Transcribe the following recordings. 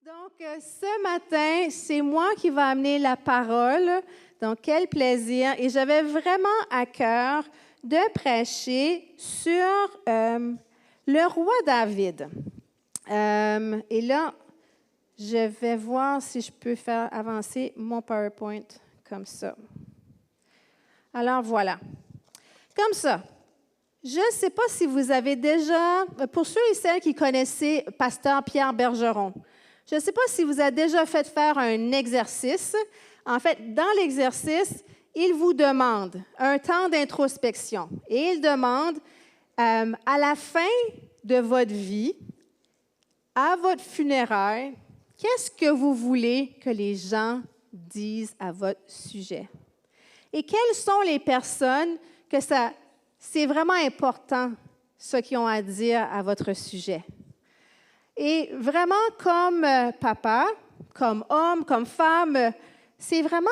Donc, ce matin, c'est moi qui vais amener la parole. Donc, quel plaisir. Et j'avais vraiment à cœur de prêcher sur le roi David. Et là, je vais voir si je peux faire avancer mon PowerPoint comme ça. Alors, voilà. Comme ça. Je ne sais pas si vous avez déjà, pour ceux et celles qui connaissaient Pasteur Pierre Bergeron, je ne sais pas si vous avez déjà fait faire un exercice. En fait, dans l'exercice, il vous demande un temps d'introspection. Et il demande, à la fin de votre vie, à votre funéraire, qu'est-ce que vous voulez que les gens disent à votre sujet? Et quelles sont les personnes que c'est vraiment important, ce qu'ils ont à dire à votre sujet? Et vraiment, comme papa, comme homme, comme femme, c'est vraiment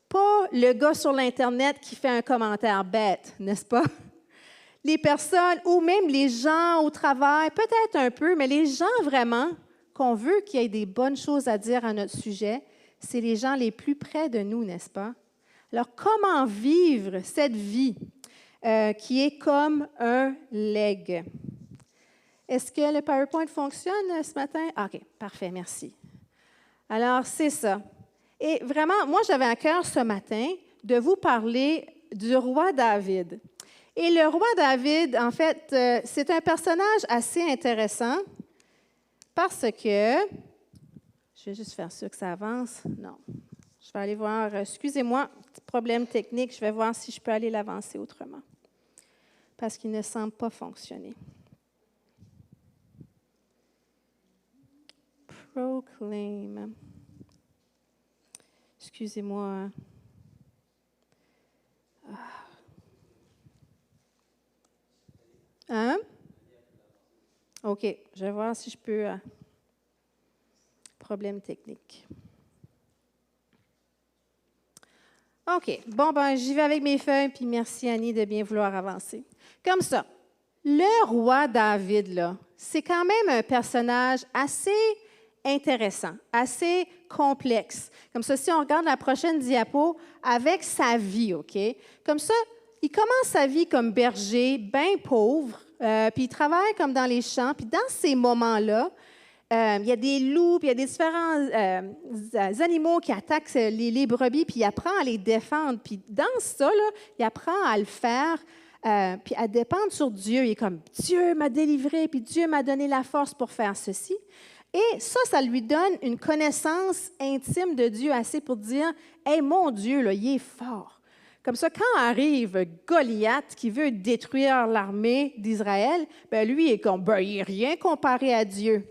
pas le gars sur l'Internet qui fait un commentaire bête, n'est-ce pas? Les personnes, ou même les gens au travail, peut-être un peu, mais les gens vraiment qu'on veut qu'il y ait des bonnes choses à dire à notre sujet, c'est les gens les plus près de nous, n'est-ce pas? Alors, comment vivre cette vie qui est comme un legs? Est-ce que le PowerPoint fonctionne ce matin? OK, parfait, merci. Alors, c'est ça. Et vraiment, moi, j'avais à cœur ce matin de vous parler du roi David. Et le roi David, en fait, c'est un personnage assez intéressant parce que, je vais juste faire sûr que ça avance. Non, je vais aller voir, excusez-moi, petit problème technique, je vais voir si je peux aller l'avancer autrement parce qu'il ne semble pas fonctionner. Proclaim. Excusez-moi. Hein? OK, je vais voir si je peux. Problème technique. OK, bon, ben, j'y vais avec mes feuilles, puis merci Annie de bien vouloir avancer. Comme ça, le roi David, là, c'est quand même un personnage assez intéressant, assez complexe. Comme ça, si on regarde la prochaine diapo, avec sa vie, OK? Comme ça, il commence sa vie comme berger, bien pauvre, puis il travaille comme dans les champs, puis dans ces moments-là, il y a des loups, puis il y a des différents animaux qui attaquent les brebis, puis il apprend à les défendre. Puis dans ça, là, il apprend à le faire, puis à dépendre sur Dieu. Il est comme, Dieu m'a délivré, puis Dieu m'a donné la force pour faire ceci. Et ça lui donne une connaissance intime de Dieu assez pour dire, « Hey, mon Dieu, là, il est fort. » Comme ça, quand arrive Goliath qui veut détruire l'armée d'Israël, ben lui, il est comme, ben, il n'est rien comparé à Dieu.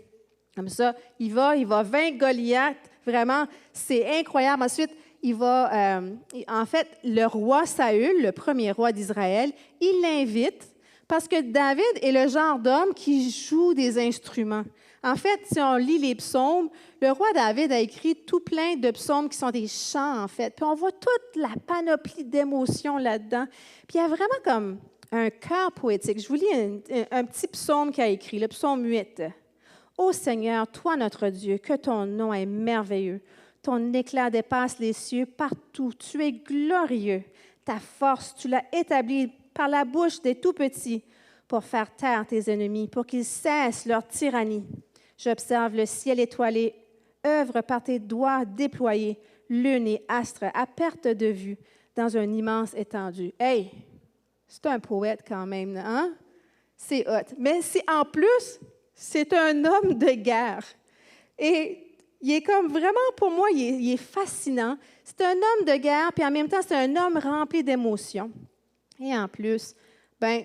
Comme ça, il va vaincre Goliath. Vraiment, c'est incroyable. Ensuite, en fait, le roi Saül, le premier roi d'Israël, il l'invite parce que David est le genre d'homme qui joue des instruments. En fait, si on lit les psaumes, le roi David a écrit tout plein de psaumes qui sont des chants, en fait. Puis on voit toute la panoplie d'émotions là-dedans. Puis il y a vraiment comme un cœur poétique. Je vous lis un petit psaume qu'il a écrit, le psaume 8. « Ô Seigneur, toi notre Dieu, que ton nom est merveilleux. Ton éclat dépasse les cieux partout. Tu es glorieux. Ta force, tu l'as établie par la bouche des tout-petits pour faire taire tes ennemis, pour qu'ils cessent leur tyrannie. J'observe le ciel étoilé, œuvre par tes doigts déployés, lune et astre à perte de vue dans un immense étendue. » Hey, c'est un poète quand même, hein? C'est hot. Mais en plus, c'est un homme de guerre. Et il est comme vraiment, pour moi, il est fascinant. C'est un homme de guerre, puis en même temps, c'est un homme rempli d'émotions. Et en plus, ben,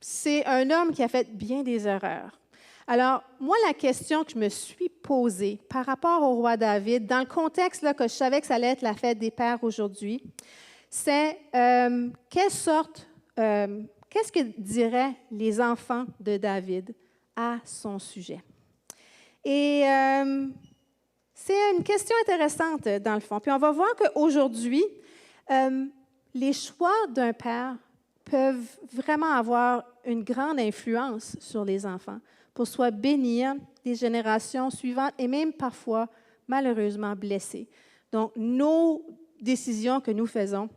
c'est un homme qui a fait bien des erreurs. Alors, moi, la question que je me suis posée par rapport au roi David, dans le contexte là, que je savais que ça allait être la fête des pères aujourd'hui, c'est qu'est-ce que diraient les enfants de David à son sujet? Et c'est une question intéressante dans le fond. Puis on va voir qu'aujourd'hui, les choix d'un père peuvent vraiment avoir une grande influence sur les enfants pour soit bénir des générations suivantes et même parfois, malheureusement, blessés. Donc, nos décisions que nous faisons,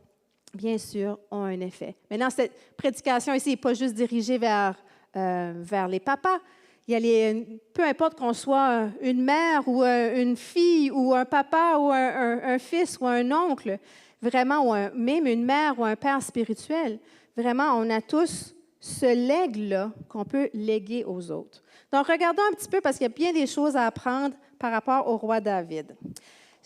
bien sûr, ont un effet. Maintenant, cette prédication ici n'est pas juste dirigée vers les papas. Il y a peu importe qu'on soit une mère ou une fille ou un papa ou un fils ou un oncle, vraiment, ou même une mère ou un père spirituel, vraiment, on a tous ce legs-là qu'on peut léguer aux autres. Donc, regardons un petit peu parce qu'il y a bien des choses à apprendre par rapport au roi David.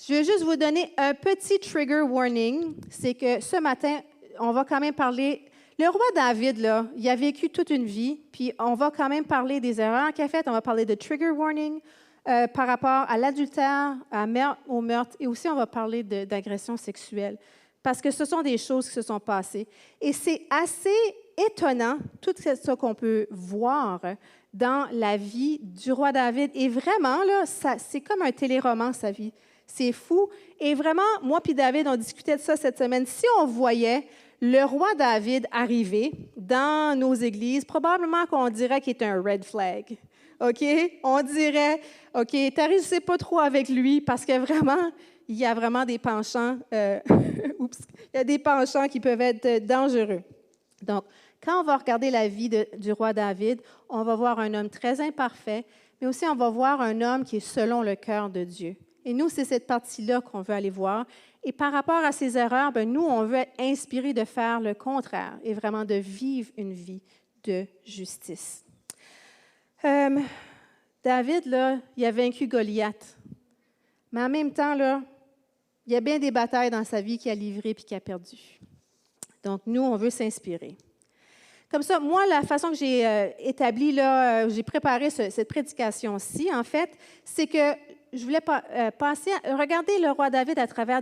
Je vais juste vous donner un petit trigger warning. C'est que ce matin, on va quand même parler. Le roi David, là, il a vécu toute une vie, puis on va quand même parler des erreurs qu'il a faites. On va parler de trigger warning par rapport à l'adultère, au meurtre, et aussi on va parler d'agression sexuelle. Parce que ce sont des choses qui se sont passées. Et c'est assez étonnant, tout ce qu'on peut voir dans la vie du roi David. Et vraiment, là, c'est comme un téléroman, sa vie. C'est fou. Et vraiment, moi puis David, on discutait de ça cette semaine. Si on voyait le roi David arriver dans nos églises, probablement qu'on dirait qu'il est un red flag. OK? On dirait, OK, t'arrives pas trop avec lui parce que vraiment, il y a vraiment des penchants, oups, il y a des penchants qui peuvent être dangereux. Donc, quand on va regarder la vie du roi David, on va voir un homme très imparfait, mais aussi on va voir un homme qui est selon le cœur de Dieu. Et nous, c'est cette partie-là qu'on veut aller voir. Et par rapport à ces erreurs, bien, nous, on veut être inspirés de faire le contraire et vraiment de vivre une vie de justice. David, là, il a vaincu Goliath. Mais en même temps, là, il y a bien des batailles dans sa vie qu'il a livrées et qu'il a perdues. Donc, nous, on veut s'inspirer. Comme ça, moi, la façon que j'ai établi, là, j'ai préparé cette prédication-ci, en fait, c'est que je voulais regarder le roi David à travers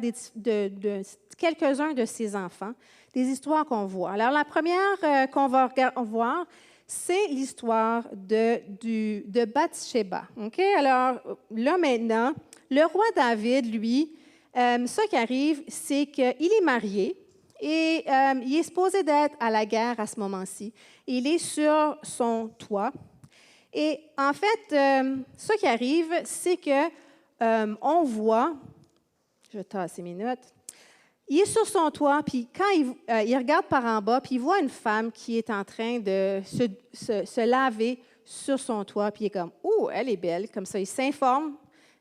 quelques-uns de ses enfants, des histoires qu'on voit. Alors, la première qu'on va voir, c'est l'histoire de Bathsheba. OK? Alors, là, maintenant, le roi David, lui, ce qui arrive, c'est qu'il est marié et il est supposé d'être à la guerre à ce moment-ci. Il est sur son toit. Et en fait, ce qui arrive, c'est que on voit, je tasse mes notes, il est sur son toit, puis quand il regarde par en bas, puis il voit une femme qui est en train de se laver sur son toit, puis il est comme, « Oh, elle est belle », comme ça, il s'informe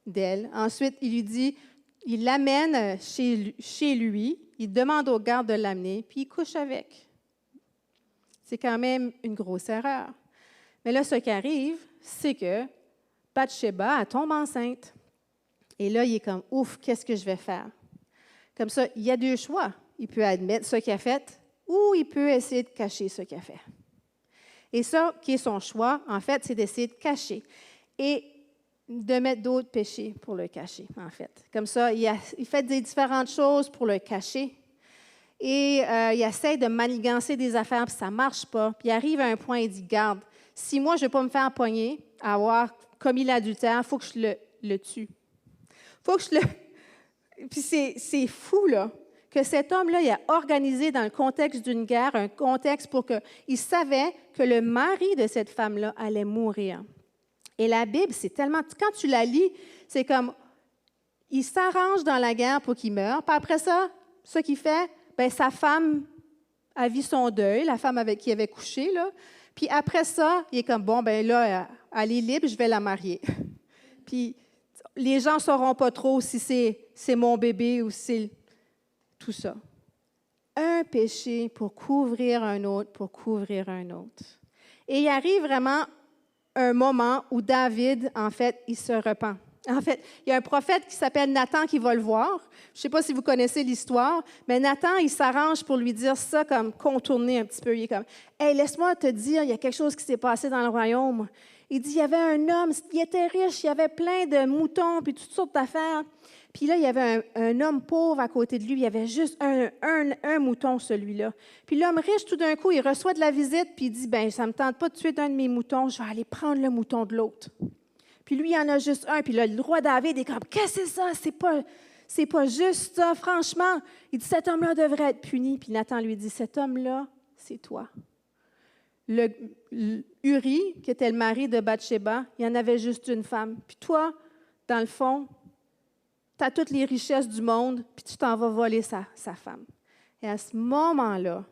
d'elle. Ensuite, il l'amène chez lui, il demande au garde de l'amener, puis il couche avec. C'est quand même une grosse erreur. Mais là, ce qui arrive, c'est que Bathsheba, elle tombe enceinte. Et là, il est comme, ouf, qu'est-ce que je vais faire? Comme ça, il y a deux choix. Il peut admettre ce qu'il a fait ou il peut essayer de cacher ce qu'il a fait. Et ça, qui est son choix, en fait, c'est d'essayer de cacher et de mettre d'autres péchés pour le cacher, en fait. Comme ça, il fait des différentes choses pour le cacher. Et il essaie de manigancer des affaires, puis ça ne marche pas. Puis il arrive à un point, il dit, garde, si moi, je ne vais pas me faire pogner à avoir commis l'adultère, il faut que je le tue. Faut que je le... Puis c'est fou, là, que cet homme-là, il a organisé dans le contexte d'une guerre, un contexte pour qu'il savait que le mari de cette femme-là allait mourir. Et la Bible, c'est tellement... Quand tu la lis, c'est comme... Il s'arrange dans la guerre pour qu'il meure. Puis après ça, ce qu'il fait, bien, sa femme a vu son deuil, la femme avec qui il avait couché, là. Puis après ça, il est comme, bon, bien là, elle est libre, je vais la marier. Puis les gens ne sauront pas trop si c'est mon bébé ou si c'est tout ça. Un péché pour couvrir un autre, pour couvrir un autre. Et il arrive vraiment un moment où David, en fait, il se repent. En fait, il y a un prophète qui s'appelle Nathan qui va le voir. Je ne sais pas si vous connaissez l'histoire, mais Nathan, il s'arrange pour lui dire ça comme contourner un petit peu. Il est comme, « Hey, laisse-moi te dire, il y a quelque chose qui s'est passé dans le royaume. » Il dit, il y avait un homme, il était riche, il avait plein de moutons, puis toutes sortes d'affaires. Puis là, il y avait un homme pauvre à côté de lui, il y avait juste un mouton, celui-là. Puis l'homme riche, tout d'un coup, il reçoit de la visite, puis il dit, « Bien, ça ne me tente pas de tuer un de mes moutons, je vais aller prendre le mouton de l'autre. » Puis lui, il y en a juste un. Puis là, le roi David est comme, « Qu'est-ce que c'est ça? C'est pas juste ça, franchement. » Il dit, « Cet homme-là devrait être puni. » Puis Nathan lui dit, « Cet homme-là, c'est toi. Uri, qui était le mari de Bathsheba, il y en avait juste une femme. Puis toi, dans le fond, tu as toutes les richesses du monde, puis tu t'en vas voler sa femme. Et à ce moment-là,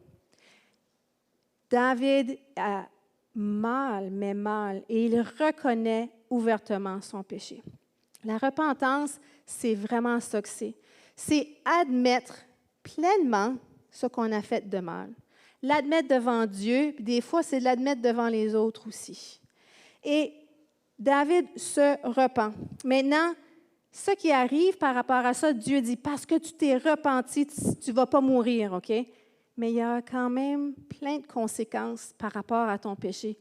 David a mal, mais mal, et il reconnaît ouvertement son péché. La repentance, c'est vraiment ça que c'est. C'est admettre pleinement ce qu'on a fait de mal. L'admettre devant Dieu, puis des fois, c'est de l'admettre devant les autres aussi. Et David se repent. Maintenant, ce qui arrive par rapport à ça, Dieu dit, parce que tu t'es repenti, tu ne vas pas mourir, OK? Mais il y a quand même plein de conséquences par rapport à ton péché.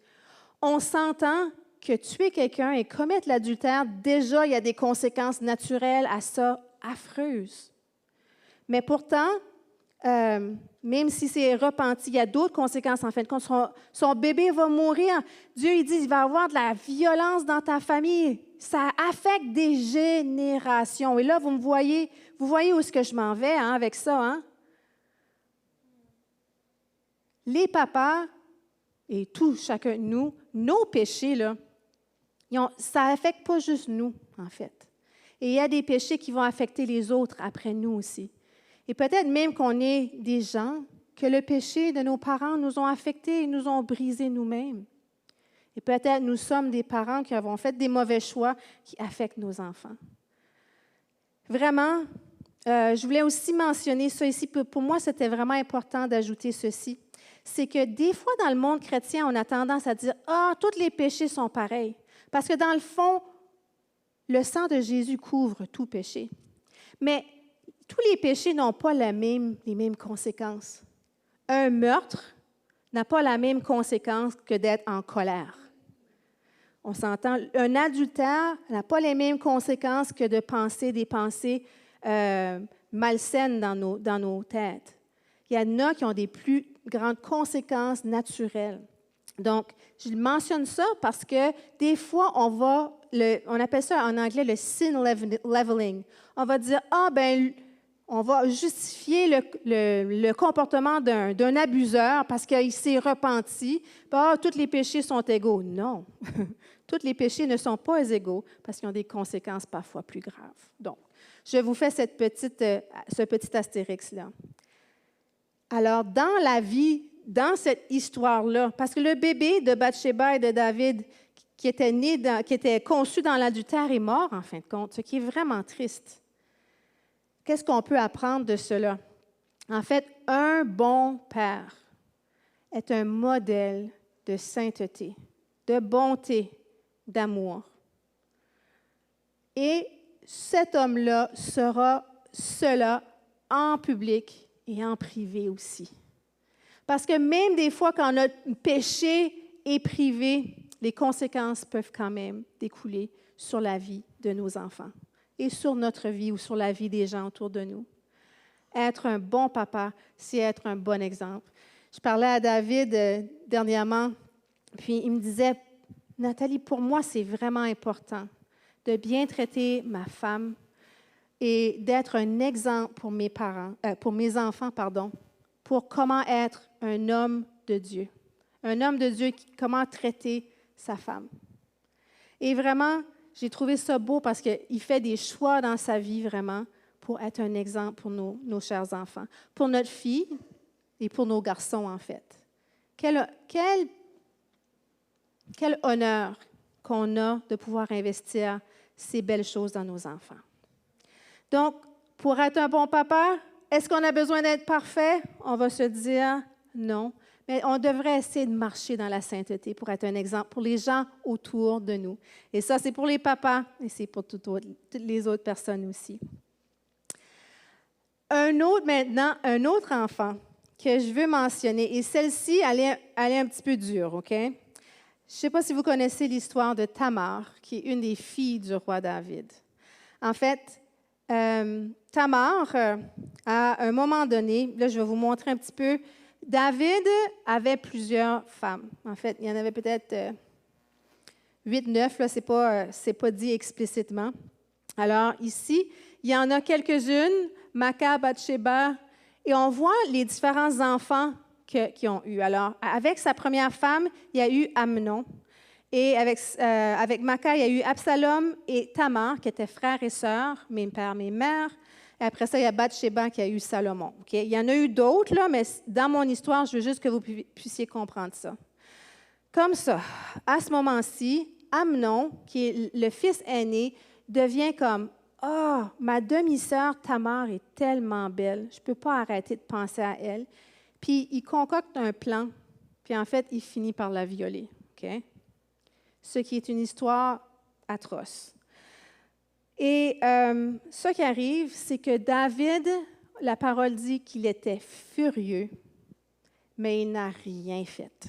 On s'entend que tuer quelqu'un et commettre l'adultère, déjà, il y a des conséquences naturelles à ça, affreuses. Mais pourtant, même si c'est repenti, il y a d'autres conséquences. En fin de compte, son bébé va mourir. Dieu, il dit, il va y avoir de la violence dans ta famille. Ça affecte des générations. Et là, vous voyez où est-ce que je m'en vais avec ça. Hein? Les papas et chacun de nous, nos péchés, là, ça n'affecte pas juste nous, en fait. Et il y a des péchés qui vont affecter les autres après nous aussi. Et peut-être même qu'on est des gens que le péché de nos parents nous ont affectés et nous ont brisés nous-mêmes. Et peut-être nous sommes des parents qui avons fait des mauvais choix qui affectent nos enfants. Vraiment, je voulais aussi mentionner ça ici. Pour moi, c'était vraiment important d'ajouter ceci. C'est que des fois, dans le monde chrétien, on a tendance à dire « Ah, tous les péchés sont pareils. » Parce que dans le fond, le sang de Jésus couvre tout péché. Mais tous les péchés n'ont pas les mêmes conséquences. Un meurtre n'a pas la même conséquence que d'être en colère. On s'entend, un adultère n'a pas les mêmes conséquences que de penser des pensées malsaines dans nos têtes. Il y en a qui ont des plus grandes conséquences naturelles. Donc, je mentionne ça parce que des fois, on appelle ça en anglais le sin leveling. On va dire, on va justifier le comportement d'un abuseur parce qu'il s'est repenti. Tous les péchés sont égaux. Non, tous les péchés ne sont pas égaux parce qu'ils ont des conséquences parfois plus graves. Donc, je vous fais ce petit astérix-là. Alors, dans la vie, dans cette histoire-là, parce que le bébé de Bathsheba et de David qui était conçu dans l'adultère est mort, en fin de compte, ce qui est vraiment triste. Qu'est-ce qu'on peut apprendre de cela? En fait, un bon père est un modèle de sainteté, de bonté, d'amour. Et cet homme-là sera cela en public et en privé aussi. Parce que même des fois, quand notre péché est privé, les conséquences peuvent quand même découler sur la vie de nos enfants et sur notre vie ou sur la vie des gens autour de nous. Être un bon papa, c'est être un bon exemple. Je parlais à David dernièrement, puis il me disait, « Nathalie, pour moi, c'est vraiment important de bien traiter ma femme et d'être un exemple pour mes enfants, pour comment être un homme de Dieu. Un homme de Dieu, comment traiter sa femme. » Et vraiment, j'ai trouvé ça beau parce qu'il fait des choix dans sa vie vraiment pour être un exemple pour nos chers enfants, pour notre fille et pour nos garçons en fait. Quel honneur qu'on a de pouvoir investir ces belles choses dans nos enfants. Donc, pour être un bon papa, est-ce qu'on a besoin d'être parfait? On va se dire non. Mais on devrait essayer de marcher dans la sainteté pour être un exemple pour les gens autour de nous. Et ça, c'est pour les papas et c'est pour toutes les autres personnes aussi. Un autre enfant que je veux mentionner, et celle-ci, elle est un petit peu dure, OK? Je ne sais pas si vous connaissez l'histoire de Tamar, qui est une des filles du roi David. En fait, Tamar, à un moment donné, là, je vais vous montrer un petit peu, David avait plusieurs femmes. En fait, il y en avait peut-être 8, 9, là, c'est pas dit explicitement. Alors, ici, il y en a quelques-unes, Maca, Bathsheba, et on voit les différents enfants qu'ils ont eus. Alors, avec sa première femme, il y a eu Amnon. Et avec Maca, il y a eu Absalom et Tamar, qui étaient frères et sœurs, mes pères, mes mères. Et après ça, il y a Bathsheba qui a eu Salomon. Okay? Il y en a eu d'autres, là, mais dans mon histoire, je veux juste que vous puissiez comprendre ça. Comme ça, à ce moment-ci, Amnon, qui est le fils aîné, devient comme « Ah, ma demi-sœur Tamar est tellement belle, je ne peux pas arrêter de penser à elle. » Puis il concocte un plan, puis en fait, il finit par la violer. Okay? Ce qui est une histoire atroce. Et ce qui arrive, c'est que David, la parole dit qu'il était furieux, mais il n'a rien fait.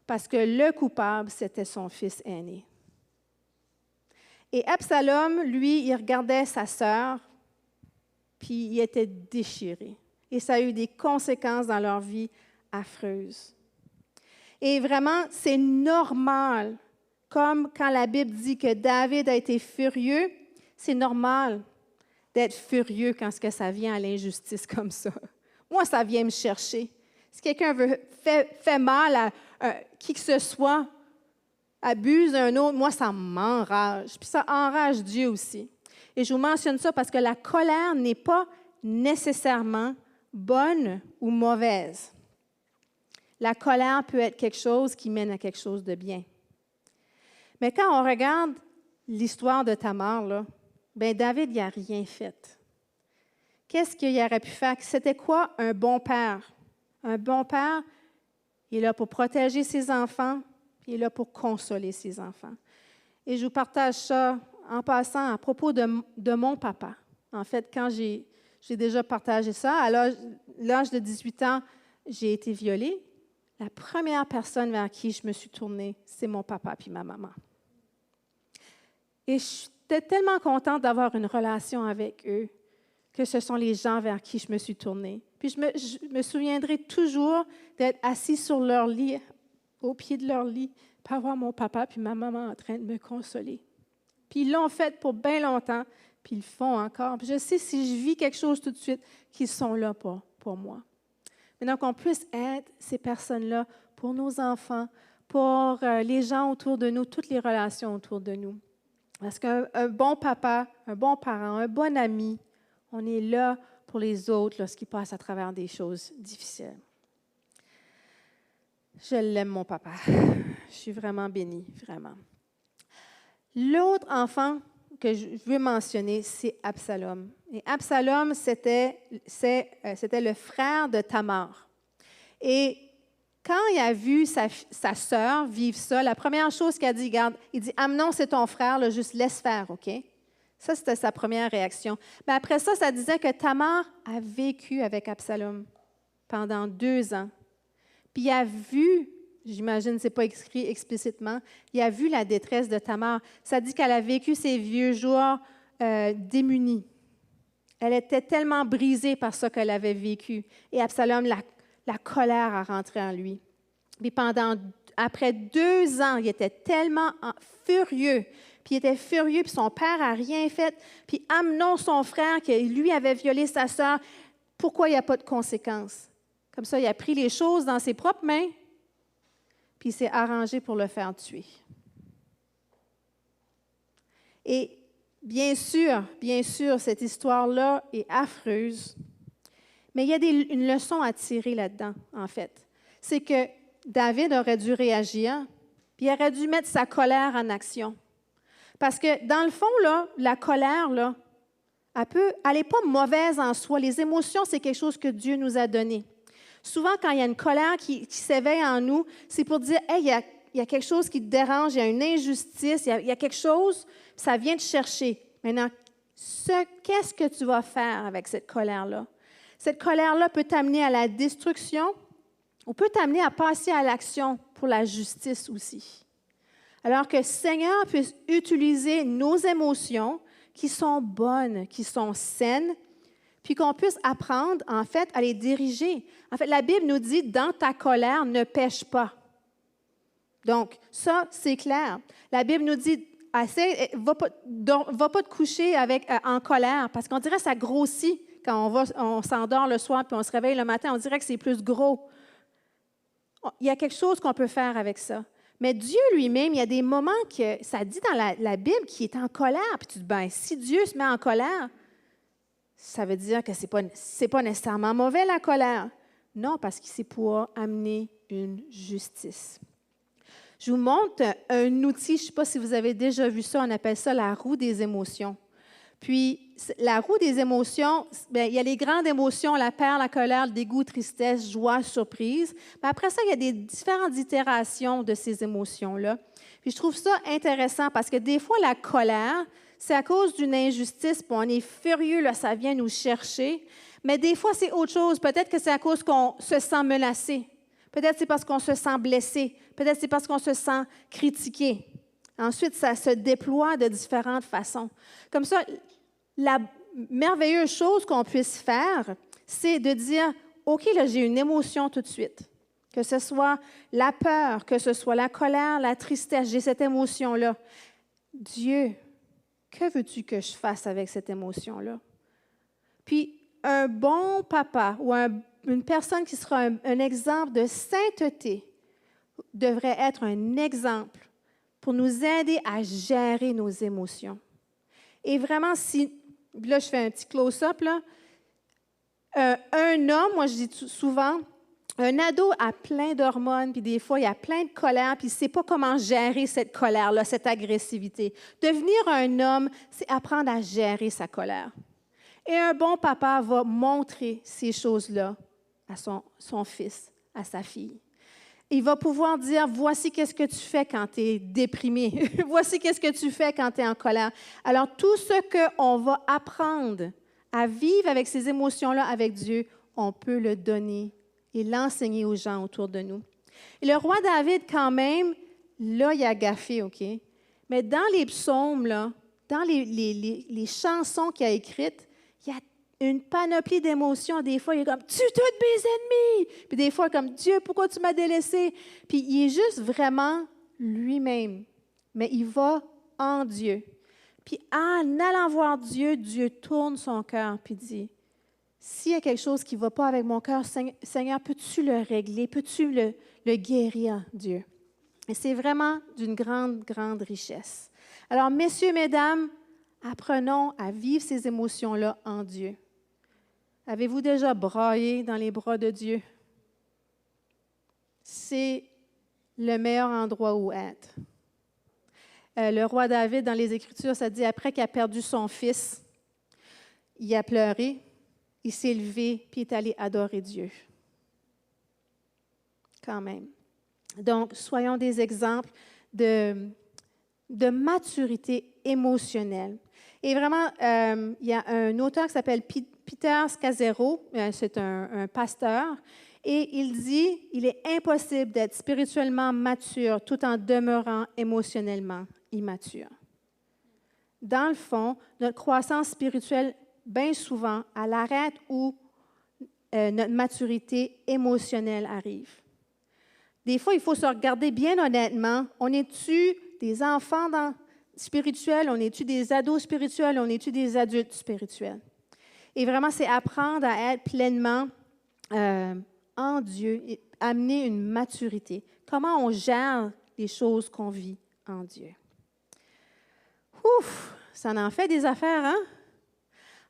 Parce que le coupable, c'était son fils aîné. Et Absalom, lui, il regardait sa sœur, puis il était déchiré. Et ça a eu des conséquences dans leur vie affreuses. Et vraiment, c'est normal. Comme quand la Bible dit que David a été furieux, c'est normal d'être furieux quand ça vient à l'injustice comme ça. Moi, ça vient me chercher. Si quelqu'un fait mal à qui que ce soit, abuse un autre, moi, ça m'enrage. Puis ça enrage Dieu aussi. Et je vous mentionne ça parce que la colère n'est pas nécessairement bonne ou mauvaise. La colère peut être quelque chose qui mène à quelque chose de bien. Mais quand on regarde l'histoire de Tamar, là, bien, David n'a rien fait. Qu'est-ce qu'il aurait pu faire? C'était quoi un bon père? Un bon père, il est là pour protéger ses enfants, il est là pour consoler ses enfants. Et je vous partage ça en passant à propos de mon papa. En fait, quand j'ai déjà partagé ça, à l'âge de 18 ans, j'ai été violée. La première personne vers qui je me suis tournée, c'est mon papa puis ma maman. Et j'étais tellement contente d'avoir une relation avec eux que ce sont les gens vers qui je me suis tournée. Puis je me souviendrai toujours d'être assise sur leur lit, au pied de leur lit, pour voir mon papa puis ma maman en train de me consoler. Puis ils l'ont fait pour bien longtemps, puis ils le font encore. Puis je sais, si je vis quelque chose tout de suite, qu'ils sont là pour moi. Maintenant qu'on puisse être ces personnes-là pour nos enfants, pour les gens autour de nous, toutes les relations autour de nous. Parce qu'un bon papa, un bon parent, un bon ami, on est là pour les autres lorsqu'ils passent à travers des choses difficiles. Je l'aime, mon papa. Je suis vraiment bénie, vraiment. L'autre enfant que je veux mentionner, c'est Absalom. Et Absalom, c'était le frère de Tamar. Et quand il a vu sa sœur vivre ça, la première chose qu'il a dit, regarde, il dit, Amnon, c'est ton frère, là, juste laisse faire, OK? Ça, c'était sa première réaction. Mais après ça, ça disait que Tamar a vécu avec Absalom pendant 2 ans. Puis il a vu, j'imagine que ce n'est pas écrit explicitement, il a vu la détresse de Tamar. Ça dit qu'elle a vécu ses vieux jours démunie. Elle était tellement brisée par ce qu'elle avait vécu. Et Absalom, la colère a rentré en lui. Puis après 2 ans, il était tellement furieux. Puis il était furieux, puis son père n'a rien fait. Puis Amnon, son frère, qui lui avait violé sa sœur, pourquoi il n'y a pas de conséquences? Comme ça, il a pris les choses dans ses propres mains, puis il s'est arrangé pour le faire tuer. Et bien sûr, cette histoire-là est affreuse, mais il y a une leçon à tirer là-dedans, en fait. C'est que David aurait dû réagir, puis il aurait dû mettre sa colère en action. Parce que, dans le fond, là, la colère, là, elle n'est pas mauvaise en soi. Les émotions, c'est quelque chose que Dieu nous a donné. Souvent, quand il y a une colère qui s'éveille en nous, c'est pour dire, « Hey, il y a quelque chose qui te dérange, il y a une injustice, il y a quelque chose, ça vient te chercher. » Maintenant, qu'est-ce que tu vas faire avec cette colère-là? Cette colère-là peut t'amener à la destruction ou peut t'amener à passer à l'action pour la justice aussi. Alors que le Seigneur puisse utiliser nos émotions qui sont bonnes, qui sont saines, puis qu'on puisse apprendre, en fait, à les diriger. En fait, la Bible nous dit, dans ta colère, ne pêche pas. Donc, ça, c'est clair. La Bible nous dit, va pas te coucher en colère, parce qu'on dirait que ça grossit quand on s'endort le soir, puis on se réveille le matin, on dirait que c'est plus gros. il y a quelque chose qu'on peut faire avec ça. Mais Dieu lui-même, il y a des moments que ça dit dans la Bible qu'il est en colère. Puis tu te dis, ben, si Dieu se met en colère, ça veut dire que ce n'est pas nécessairement mauvais la colère. Non, parce que c'est pour amener une justice. Je vous montre un outil, je ne sais pas si vous avez déjà vu ça, on appelle ça la roue des émotions. Puis, la roue des émotions, bien, il y a les grandes émotions, la peur, la colère, le dégoût, tristesse, joie, surprise. Mais après ça, il y a des différentes itérations de ces émotions-là. Puis, je trouve ça intéressant parce que des fois, la colère, c'est à cause d'une injustice, puis on est furieux, là, ça vient nous chercher. Mais des fois, c'est autre chose. Peut-être que c'est à cause qu'on se sent menacé. Peut-être c'est parce qu'on se sent blessé. Peut-être c'est parce qu'on se sent critiqué. Ensuite, ça se déploie de différentes façons. Comme ça, la merveilleuse chose qu'on puisse faire, c'est de dire, OK, là, j'ai une émotion tout de suite. Que ce soit la peur, que ce soit la colère, la tristesse, j'ai cette émotion-là. Dieu, que veux-tu que je fasse avec cette émotion-là? Puis, un bon papa ou une personne qui sera un exemple de sainteté devrait être un exemple pour nous aider à gérer nos émotions. Et vraiment, là, je fais un petit close-up, là. Un homme, moi, je dis souvent, un ado a plein d'hormones, puis des fois, il a plein de colère, puis il ne sait pas comment gérer cette colère-là, cette agressivité. Devenir un homme, c'est apprendre à gérer sa colère. Et un bon papa va montrer ces choses-là à son fils, à sa fille. Il va pouvoir dire, voici qu'est-ce que tu fais quand tu es déprimé. Voici qu'est-ce que tu fais quand tu es en colère. Alors, tout ce qu'on va apprendre à vivre avec ces émotions-là avec Dieu, on peut le donner et l'enseigner aux gens autour de nous. Et le roi David, quand même, là, il a gaffé, OK? Mais dans les psaumes, là, dans les chansons qu'il a écrites, il y a une panoplie d'émotions. Des fois, il est comme « Tue tous mes ennemis! » Puis des fois, comme « Dieu, pourquoi tu m'as délaissé? » Puis il est juste vraiment lui-même. Mais il va en Dieu. Puis en allant voir Dieu, Dieu tourne son cœur puis dit « S'il y a quelque chose qui ne va pas avec mon cœur, Seigneur, peux-tu le régler? Peux-tu le guérir, Dieu? » Et c'est vraiment d'une grande, grande richesse. Alors, messieurs, mesdames, apprenons à vivre ces émotions-là en Dieu. Avez-vous déjà braillé dans les bras de Dieu? C'est le meilleur endroit où être. Le roi David, dans les Écritures, ça dit, après qu'il a perdu son fils, il a pleuré, il s'est levé, puis il est allé adorer Dieu. Quand même. Donc, soyons des exemples de maturité émotionnelle. Et vraiment, il y a un auteur qui s'appelle Peter Scazzero, c'est un pasteur, et il dit « Il est impossible d'être spirituellement mature tout en demeurant émotionnellement immature. » Dans le fond, notre croissance spirituelle, bien souvent, elle arrête où notre maturité émotionnelle arrive. Des fois, il faut se regarder bien honnêtement. On est-tu des enfants spirituels? On est-tu des ados spirituels? On est-tu des adultes spirituels? Et vraiment, c'est apprendre à être pleinement en Dieu et amener une maturité. Comment on gère les choses qu'on vit en Dieu? Ouf! Ça en fait des affaires, hein?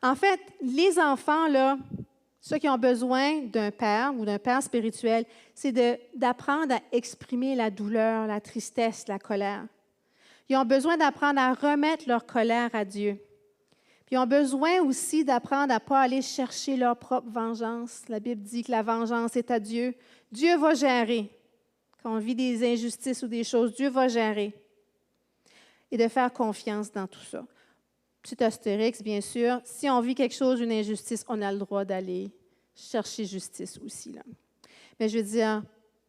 En fait, les enfants, là, ceux qui ont besoin d'un père ou d'un père spirituel, c'est d'apprendre à exprimer la douleur, la tristesse, la colère. Ils ont besoin d'apprendre à remettre leur colère à Dieu. Puis ils ont besoin aussi d'apprendre à ne pas aller chercher leur propre vengeance. La Bible dit que la vengeance est à Dieu. Dieu va gérer. Quand on vit des injustices ou des choses, Dieu va gérer. Et de faire confiance dans tout ça. Petit astérix, bien sûr. Si on vit quelque chose, une injustice, on a le droit d'aller chercher justice aussi, là. Mais je veux dire,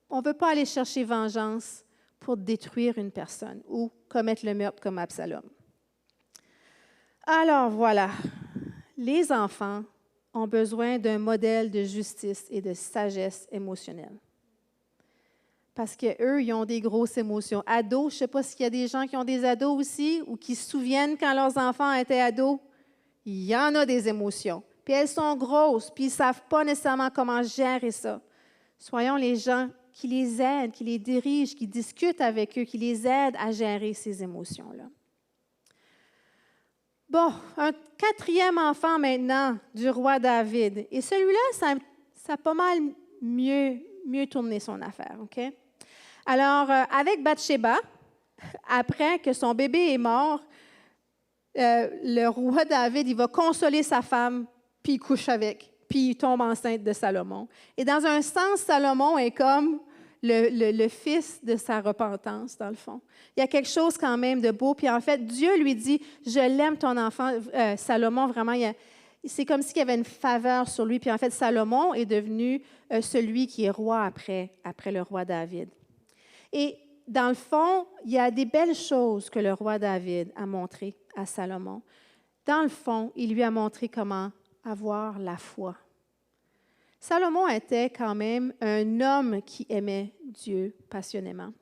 on ne veut pas aller chercher vengeance pour détruire une personne ou commettre le meurtre comme Absalom. Alors voilà, les enfants ont besoin d'un modèle de justice et de sagesse émotionnelle. Parce qu'eux, ils ont des grosses émotions. Ados, je ne sais pas s'il y a des gens qui ont des ados aussi ou qui se souviennent quand leurs enfants étaient ados. Il y en a des émotions. Puis elles sont grosses, puis ils ne savent pas nécessairement comment gérer ça. Soyons les gens qui les aide, qui les dirige, qui discute avec eux, qui les aide à gérer ces émotions-là. Bon, un quatrième enfant maintenant du roi David. Et celui-là, ça a pas mal mieux tourné son affaire, OK? Alors, avec Bathsheba, après que son bébé est mort, le roi David, il va consoler sa femme, puis il couche avec, puis il tombe enceinte de Salomon. Et dans un sens, Salomon est comme le fils de sa repentance, dans le fond. Il y a quelque chose quand même de beau. Puis en fait, Dieu lui dit, je l'aime ton enfant. Salomon, vraiment, c'est comme s'il y avait une faveur sur lui. Puis en fait, Salomon est devenu celui qui est roi après le roi David. Et dans le fond, il y a des belles choses que le roi David a montrées à Salomon. Dans le fond, il lui a montré comment avoir la foi. Salomon était quand même un homme qui aimait Dieu passionnément.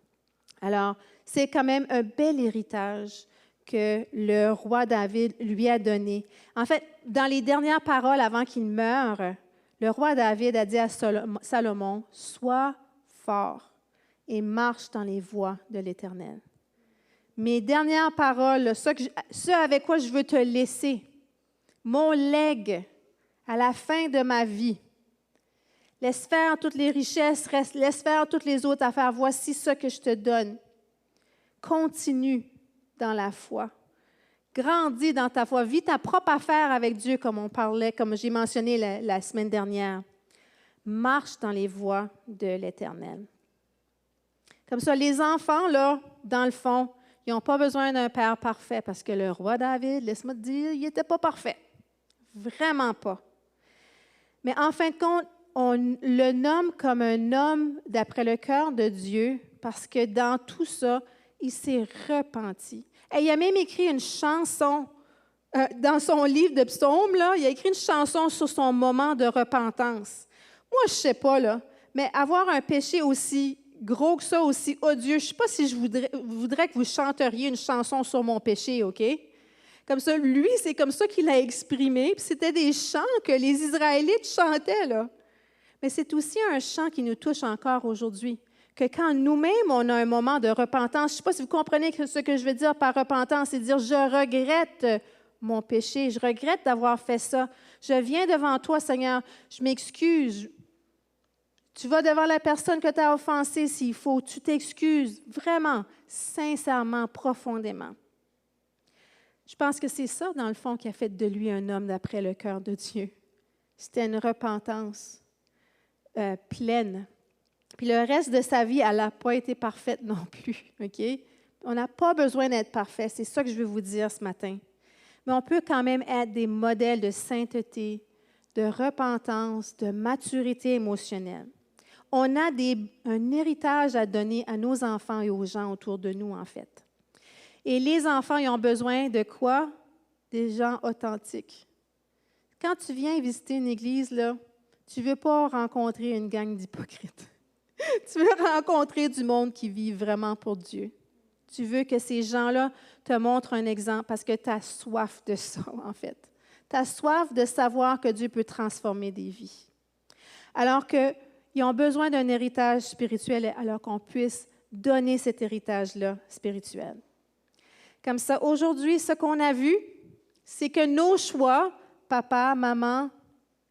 Alors, c'est quand même un bel héritage que le roi David lui a donné. En fait, dans les dernières paroles avant qu'il meure, le roi David a dit à Salomon, « Sois fort et marche dans les voies de l'Éternel. » Mes dernières paroles, ce avec quoi je veux te laisser, mon legs à la fin de ma vie, laisse faire toutes les richesses, laisse faire toutes les autres affaires. Voici ce que je te donne. Continue dans la foi. Grandis dans ta foi. Vis ta propre affaire avec Dieu, comme on parlait, comme j'ai mentionné la semaine dernière. Marche dans les voies de l'Éternel. Comme ça, les enfants, là, dans le fond, ils n'ont pas besoin d'un père parfait parce que le roi David, laisse-moi te dire, il n'était pas parfait. Vraiment pas. Mais en fin de compte, on le nomme comme un homme d'après le cœur de Dieu parce que dans tout ça, il s'est repenti. Et il a même écrit une chanson dans son livre de psaumes, là, il a écrit une chanson sur son moment de repentance. Moi, je ne sais pas, là, mais avoir un péché aussi gros que ça, aussi odieux, je ne sais pas si je voudrais que vous chanteriez une chanson sur mon péché, OK? Comme ça, lui, c'est comme ça qu'il a exprimé. Puis c'était des chants que les Israélites chantaient, là. Mais c'est aussi un chant qui nous touche encore aujourd'hui. Que quand nous-mêmes, on a un moment de repentance, je ne sais pas si vous comprenez ce que je veux dire par repentance, c'est dire, je regrette mon péché, je regrette d'avoir fait ça. Je viens devant toi, Seigneur, je m'excuse. Tu vas devant la personne que tu as offensée s'il faut, tu t'excuses vraiment, sincèrement, profondément. Je pense que c'est ça, dans le fond, qui a fait de lui un homme d'après le cœur de Dieu. C'était une repentance pleine. Puis le reste de sa vie, elle n'a pas été parfaite non plus, OK? On n'a pas besoin d'être parfait, c'est ça que je veux vous dire ce matin. Mais on peut quand même être des modèles de sainteté, de repentance, de maturité émotionnelle. On a un héritage à donner à nos enfants et aux gens autour de nous, en fait. Et les enfants, ils ont besoin de quoi? Des gens authentiques. Quand tu viens visiter une église, là, tu ne veux pas rencontrer une gang d'hypocrites. Tu veux rencontrer du monde qui vit vraiment pour Dieu. Tu veux que ces gens-là te montrent un exemple parce que tu as soif de ça, en fait. Tu as soif de savoir que Dieu peut transformer des vies. Alors qu'ils ont besoin d'un héritage spirituel, alors qu'on puisse donner cet héritage-là spirituel. Comme ça, aujourd'hui, ce qu'on a vu, c'est que nos choix, papa, maman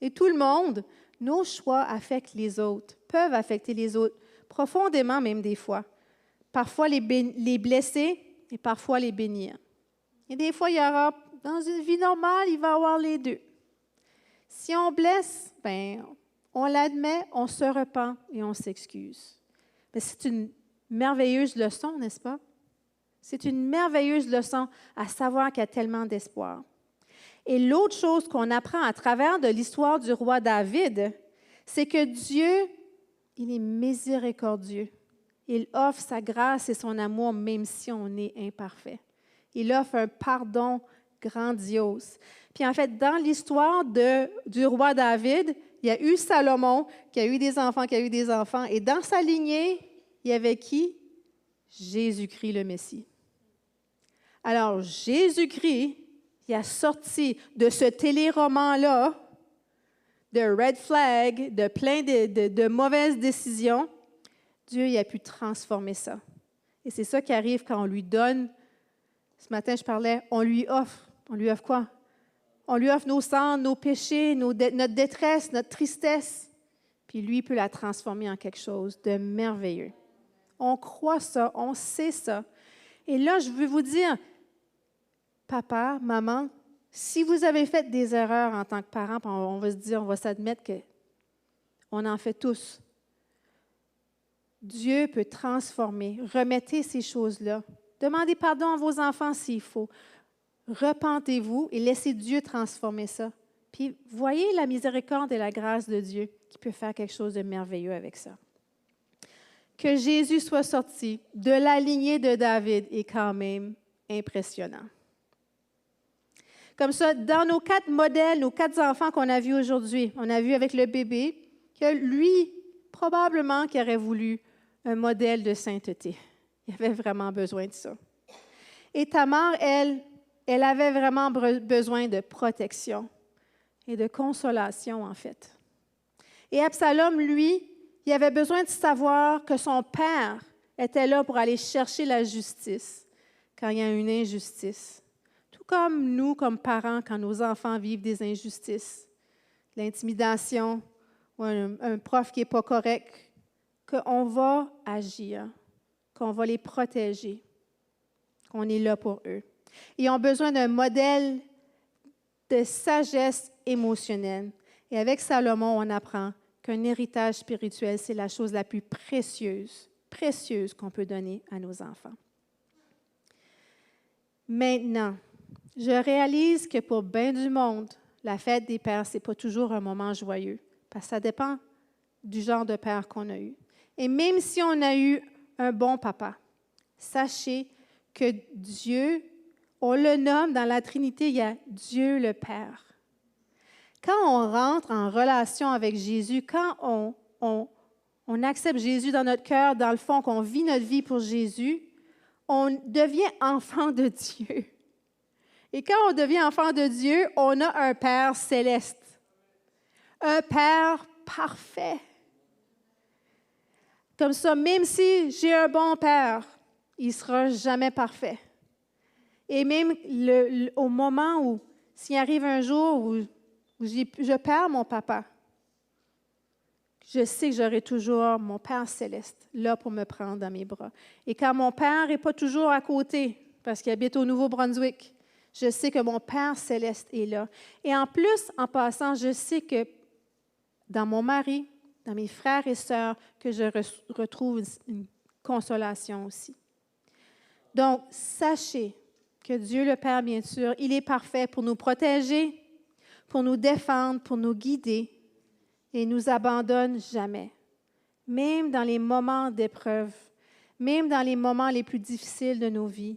et tout le monde, nos choix affectent les autres, peuvent affecter les autres, profondément même des fois. Parfois les blesser et parfois les bénir. Et des fois, il y aura, dans une vie normale, il va y avoir les deux. Si on blesse, bien, on l'admet, on se repent et on s'excuse. Mais c'est une merveilleuse leçon, n'est-ce pas? C'est une merveilleuse leçon à savoir qu'il y a tellement d'espoir. Et l'autre chose qu'on apprend à travers de l'histoire du roi David, c'est que Dieu, il est miséricordieux. Il offre sa grâce et son amour même si on est imparfait. Il offre un pardon grandiose. Puis en fait, dans l'histoire du roi David, il y a eu Salomon qui a eu des enfants, et dans sa lignée, il y avait qui? Jésus-Christ le Messie. Alors, Jésus-Christ, il a sorti de ce téléroman-là, de red flag, de plein de mauvaises décisions, Dieu il a pu transformer ça. Et c'est ça qui arrive quand on lui donne. Ce matin, je parlais, on lui offre. On lui offre quoi? On lui offre nos cendres, nos péchés, notre détresse, notre tristesse. Puis lui peut la transformer en quelque chose de merveilleux. On croit ça, on sait ça. Et là, je veux vous dire, papa, maman, si vous avez fait des erreurs en tant que parent, on va se dire, on va s'admettre qu'on en fait tous. Dieu peut transformer. Remettez ces choses-là. Demandez pardon à vos enfants s'il faut. Repentez-vous et laissez Dieu transformer ça. Puis voyez la miséricorde et la grâce de Dieu qui peut faire quelque chose de merveilleux avec ça. Que Jésus soit sorti de la lignée de David est quand même impressionnant. Comme ça, dans nos 4 modèles, nos 4 enfants qu'on a vus aujourd'hui, on a vu avec le bébé que lui, probablement, qui aurait voulu un modèle de sainteté. Il avait vraiment besoin de ça. Et Tamar, elle avait vraiment besoin de protection et de consolation, en fait. Et Absalom, lui, il avait besoin de savoir que son père était là pour aller chercher la justice quand il y a une injustice. Tout comme nous, comme parents, quand nos enfants vivent des injustices, l'intimidation ou un prof qui n'est pas correct, qu'on va agir, qu'on va les protéger, qu'on est là pour eux. Ils ont besoin d'un modèle de sagesse émotionnelle. Et avec Salomon, on apprend qu'un héritage spirituel, c'est la chose la plus précieuse qu'on peut donner à nos enfants. Maintenant, je réalise que pour bien du monde, la fête des pères, ce n'est pas toujours un moment joyeux, parce que ça dépend du genre de père qu'on a eu. Et même si on a eu un bon papa, sachez que Dieu, on le nomme dans la Trinité, il y a Dieu le Père. Quand on rentre en relation avec Jésus, quand on accepte Jésus dans notre cœur, dans le fond, qu'on vit notre vie pour Jésus, on devient enfant de Dieu. Et quand on devient enfant de Dieu, on a un Père céleste, un Père parfait. Comme ça, même si j'ai un bon père, il ne sera jamais parfait. Et même au moment où, s'il arrive un jour où je perds mon papa, je sais que j'aurai toujours mon Père céleste là pour me prendre dans mes bras. Et quand mon père n'est pas toujours à côté, parce qu'il habite au Nouveau-Brunswick, je sais que mon Père céleste est là. Et en plus, en passant, je sais que dans mon mari, dans mes frères et sœurs, que je retrouve une consolation aussi. Donc, sachez que Dieu le Père, bien sûr, il est parfait pour nous protéger, pour nous défendre, pour nous guider, et ne nous abandonne jamais. Même dans les moments d'épreuve, même dans les moments les plus difficiles de nos vies,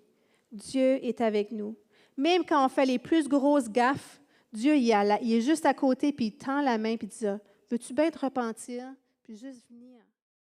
Dieu est avec nous. Même quand on fait les plus grosses gaffes, Dieu il est juste à côté, puis il tend la main, puis il dit « Veux-tu bien te repentir? » Puis juste venir.